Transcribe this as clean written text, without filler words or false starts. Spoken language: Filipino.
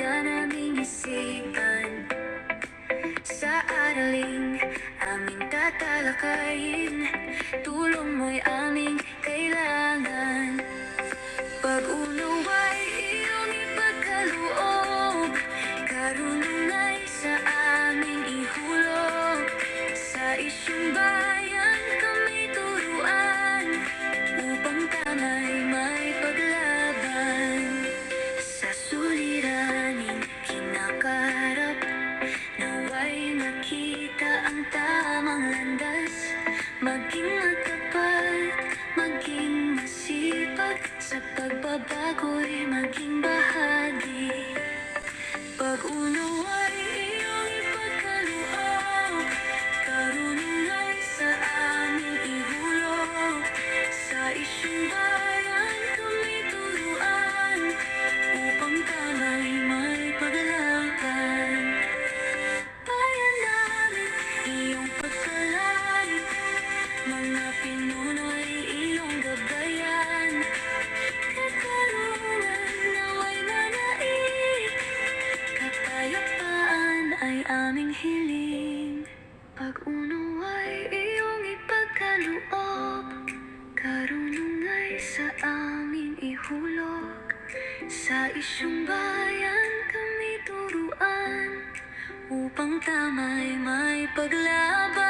kaya naming isipan. Sa araling aming tatalakayin, tulong mo'y aming kailangan. Pag-unawa'y iyong ipagkaloob, karunungay sa aming ihulog. Sa isyong bayan kami turuan, upang tama'y may paglaban. Sa suliraning kinakarap, naway makita ang tamang landas. Maging matapat, maging masipag, sa pagbabago'y maging bahagi. Pag-unawa'y iyong ipagkaloob, karunungay sa aming ihulog. Sa isyong bayan kami turuan, upang tama'y may paglaban. Bayan namin iyong pagkalan, mga pinuno'y iyong gabayan. Katarungan naway nanaig, kapayapaan ay aming hiling. Pag-unawa'y iyong ipagkaloob, karunungay sa aming ihulog. Sa isyong bayan kami turuan, upang tama'y may paglaban.